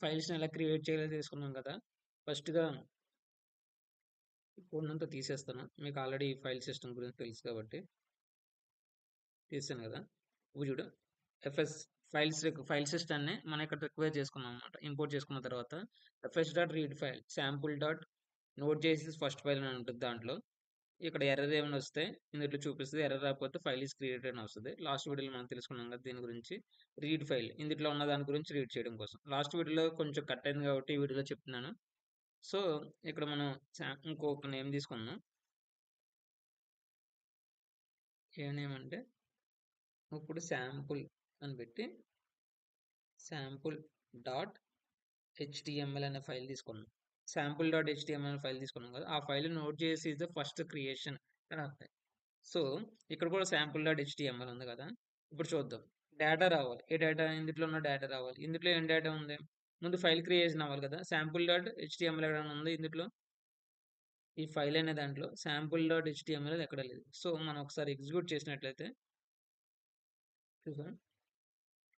ఫైల్స్ని ఎలా క్రియేట్ చేయాలో తీసుకున్నాం కదా. ఫస్ట్గా కోడ్ అంతా తీసేస్తాను. మీకు ఆల్రెడీ ఫైల్ సిస్టమ్ గురించి తెలుసు కాబట్టి తీసాను కదా. ఇప్పుడు చూడు, ఎఫ్ఎస్ ఫైల్ సిస్టమ్ని మనం ఇక్కడ రిక్వైర్ చేసుకున్నాం అనమాట. ఇంపోర్ట్ చేసుకున్న తర్వాత FS dot read file sample dot note చేసి ఫస్ట్ ఫైల్ అని ఉంటుంది. దాంట్లో ఇక్కడ ఎర్రర్ ఏమైనా వస్తే ఇందులో చూపిస్తుంది. ఎర్రర్ రాకపోతే ఫైల్ ఈస్ క్రియేటెడ్ అని వస్తుంది. లాస్ట్ వీడియోలో మనం తెలుసుకున్నాం కదా దీని గురించి. రీడ్ ఫైల్ ఇందులో ఉన్న దాని గురించి రీడ్ చేయడం కోసం. లాస్ట్ వీడియోలో కొంచెం కట్ అయింది కాబట్టి ఈ వీడియోలో చెప్తున్నాను. సో ఇక్కడ మనం ఇంకొక నేమ్ తీసుకున్నాం. ఏ నేమ్ అంటే ఇప్పుడు శాంపుల్ అని పెట్టి శాంపుల్ డాట్ హెచ్టిఎంఎల్ అనే ఫైల్ తీసుకున్నాం. శాంపుల్ డాట్ హెచ్టిఎంఎల్ ఫైల్ తీసుకున్నాం కదా. ఆ ఫైల్ నోట్ చేసి ద ఫస్ట్ క్రియేషన్ అని అర్థం. సో ఇక్కడ కూడా శాంపుల్ డాట్ హెచ్టిఎంఎల్ ఉంది కదా. ఇప్పుడు చూద్దాం. డేటా రావాలి. ఏ డేటా? ఇందులో ఉన్న డేటా రావాలి. ఇందులో ఏం డేటా ఉంది? ముందు ఫైల్ క్రియేషన్ అవ్వాలి కదా. శాంపుల్ డాట్ హెచ్టిఎంఎల్ ఎక్కడ ఉంది? ఇందులో ఈ ఫైల్ అనే దాంట్లో శాంపుల్ డాట్ హెచ్టిఎంఎల్ ఎక్కడ లేదు. సో మనం ఒకసారి ఎగ్జిక్యూట్ చేసినట్లయితే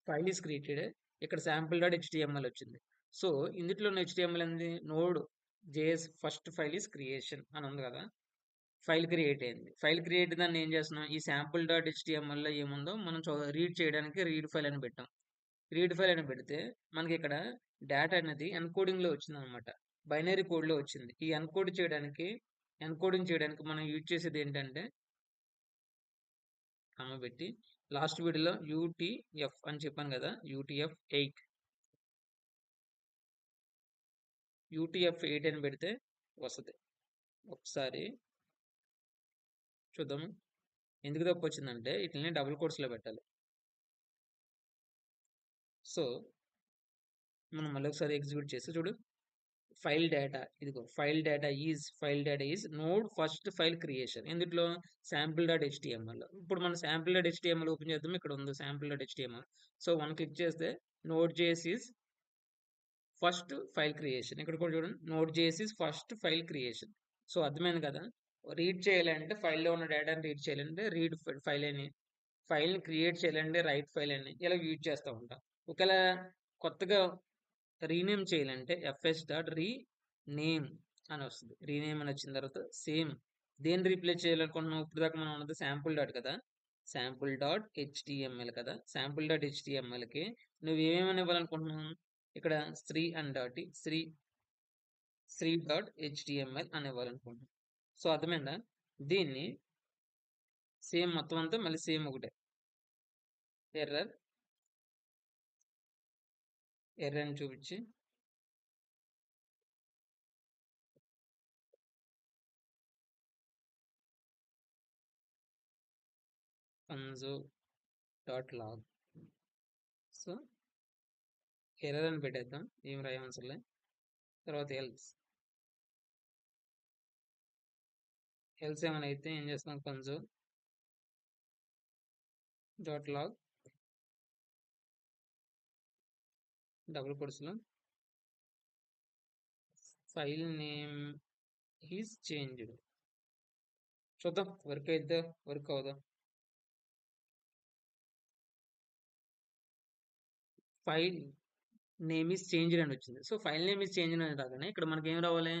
ఫైల్ ఈస్ క్రియేటెడ్. ఇక్కడ శాంపుల్ డాట్ హెచ్టిఎంఎల్ వచ్చింది. సో ఇందులో ఉన్న హెచ్టిఎంఎల్ అనేది node JS first file is creation అని ఉంది కదా. ఫైల్ క్రియేట్ అయింది. ఫైల్ క్రియేట్ దాన్ని ఏం చేస్తున్నాం? ఈ శాంపుల్ డాట్ హెచ్టిఎంఎల్లో ఏముందో మనం రీడ్ చేయడానికి రీడ్ ఫైల్ అని పెట్టాం. రీడ్ ఫైల్ అని పెడితే మనకి ఇక్కడ డేటా అనేది ఎన్కోడింగ్లో వచ్చింది అనమాట. బైనరీ కోడ్లో వచ్చింది. ఈ ఎన్కోడింగ్ చేయడానికి మనం యూజ్ చేసేది ఏంటంటే పెట్టి లాస్ట్ వీడియోలో యూటీఎఫ్ అని చెప్పాను కదా. యూటీఎఫ్ 8 అని పెడితే వస్తుంది. ఒకసారి చూద్దాము ఎందుకు తప్పు వచ్చిందంటే వీటిని డబుల్ కోట్స్లో పెట్టాలి. సో మనం మళ్ళీ ఒకసారి ఎగ్జిక్యూట్ చేసి చూడు. ఫైల్ డేటా ఇదిగో file data is node first file creation. ఇందులో శాంపుల్ డాట్ హెచ్టిఎంఎల్. ఇప్పుడు మనం శాంపుల్ డాట్ హెచ్టిఎంఎల్ ఓపెన్ చేద్దాం. ఇక్కడ ఉంది sample dot HTML. So one click చేస్తే node JS is first file creation. ఇక్కడ కూడా చూడండి, node JS is first file creation. So అర్థమైంది కదా. రీడ్ చేయాలంటే ఫైల్లో ఉన్న డేటాని రీడ్ చేయాలంటే రీడ్ ఫైల్ అని, ఫైల్ని క్రియేట్ చేయాలంటే రైట్ ఫైల్ అని ఇలా యూజ్ చేస్తూ ఉంటాం. ఒకవేళ కొత్తగా రీనేమ్ చేయాలంటే ఎఫ్ఎస్ డాట్ రీనేమ్ అని వస్తుంది. రీనేమ్ అని వచ్చిన తర్వాత సేమ్ దేన్ని రీప్లేస్ చేయాలనుకుంటున్నాం? ఇప్పుడు దాకా మనం ఉన్నది శాంపుల్ డాట్ కదా. శాంపుల్ డాట్ హెచ్టిఎంఎల్ కదా. శాంపుల్ డాట్ హెచ్టిఎంఎల్కి నువ్వు ఏమేమని ఇవ్వాలనుకుంటున్నావు? ఇక్కడ శ్రీ డాట్ హెచ్టిఎంఎల్ అని ఇవ్వాలనుకుంటున్నాం. సో అర్థమైందా? దీన్ని సేమ్ మొత్తం అంతా మళ్ళీ సేమ్ ఒకటే. ఎర్రర్ అని చూపించి console.log. సో ఎర్రర్ అని పెట్టేద్దాం. ఏం రాయవసరలే. తర్వాత ఎల్స్ ఏమైనా అయితే ఏం చేస్తాం? console.log డబుల్ కోట్స్లో ఫైల్ నేమ్ ఈజ్ చేంజ్డ్. చూద్దాం వర్క్ అయితే వర్క్ అవుదా. ఫైల్ నేమ్ ఈజ్ చేంజ్డ్ అని వచ్చింది. So file name is changed అని రాగానే ఇక్కడ మనకి ఏం రావాలి?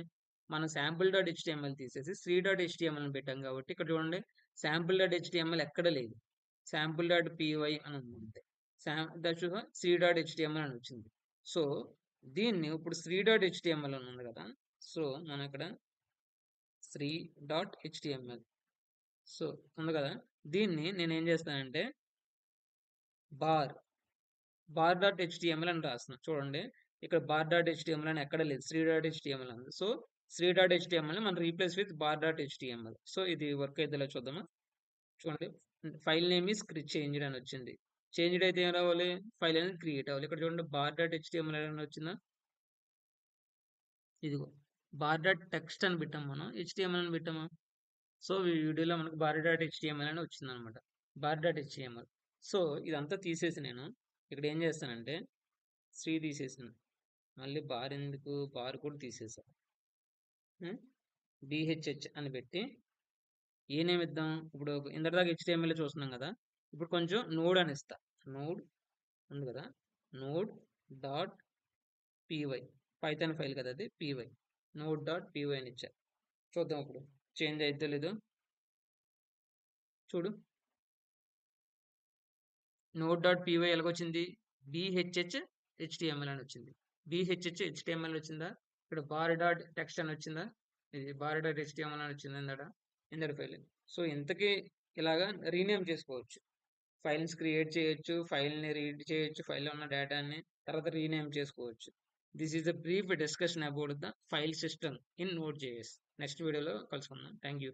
మనం శాంపుల్ డాట్ హెచ్టిఎంఎల్ తీసేసి శ్రీ డాట్ హెచ్టిఎంఎల్ అని పెట్టాం కాబట్టి ఇక్కడ చూడండి, శాంపుల్ డాట్ హెచ్టిఎంఎల్ ఎక్కడ లేదు. శాంపుల్ డాట్ పివై అని ఉంది. శ్రీ డాట్ హెచ్టిఎంఎల్ అని వచ్చింది. సో దీన్ని ఇప్పుడు శ్రీ డాట్ హెచ్టిఎంఎల్ అని ఉంది కదా. సో మనం ఇక్కడ శ్రీ డాట్ హెచ్టిఎంఎల్ సో ఉంది కదా. దీన్ని నేను ఏం చేస్తానంటే బార్ డాట్ హెచ్టిఎంఎల్ అని రాస్తున్నాను. చూడండి ఇక్కడ బార్ డాట్ హెచ్టిఎంఎల్ అని ఎక్కడ లేదు. శ్రీ డాట్ హెచ్టిఎంఎల్ ఉంది. సో శ్రీ డాట్ హెచ్టిఎంఎల్ మనం replace with bar dot HTML. So ఇది వర్క్ అయితే చూద్దామా. చూడండి, ఫైల్ నేమ్ ఈస్ చేంజ్డ్ అని వచ్చింది. చేంజ్డ్ అయితే ఏం రావాలి? ఫైల్ అనేది క్రియేట్ అవ్వాలి. ఇక్కడ చూడండి బార్ డాట్ హెచ్టిఎంఎల్ అని వచ్చిందా. ఇదిగో బార్ డాట్ టెక్స్ట్ అని పెట్టాం, మనం హెచ్టిఎంఎల్ అని పెట్టామా. సో ఈ వీడియోలో మనకు బార్ డాట్ హెచ్టిఎంఎల్ అని వచ్చింది అనమాట. Bar dot HTML. సో ఇదంతా తీసేసి నేను ఇక్కడ ఏం చేస్తానంటే శ్రీ తీసేసాను. మళ్ళీ బార్ ఎందుకు? బార్ కూడా తీసేసాను. బిహెచ్హెచ్ అని పెట్టి ఏ నేమ్ ఇద్దాం? ఇప్పుడు ఇంతదాకా హెచ్టిఎంఎల్ చూస్తున్నాం కదా. ఇప్పుడు కొంచెం నోడ్ అని ఇస్తా. నోడ్ ఉంది కదా. Node dot py Python file కదా అది పీవై నోడ్ డాట్ పీవై అని ఇచ్చా. చూద్దాం ఇప్పుడు చేంజ్ అయితే లేదు చూడు. నోడ్ డాట్ పీవై ఎలాగొచ్చింది బిహెచ్హెచ్ హెచ్టిఎంఎల్ అని వచ్చింది. బిహెచ్హెచ్ హెచ్టిఎంఎల్ వచ్చిందా, ఇక్కడ బార్ డాట్ టెక్స్ట్ అని వచ్చిందా, ఇది బార్ డాట్ హెచ్టిఎంఎల్ అని వచ్చింది ఇందడ ఫైల్. సో ఇంతకీ ఇలాగా రీనేమ్ చేసుకోవచ్చు, ఫైల్స్ క్రియేట్ చేయొచ్చు, ఫైల్ని రీడ్ చేయొచ్చు, ఫైల్లో ఉన్న డేటాని తర్వాత రీనేమ్ చేసుకోవచ్చు. This is the brief discussion about the file system in node JS. Next వీడియోలో కలుసుకుందాం. Thank you.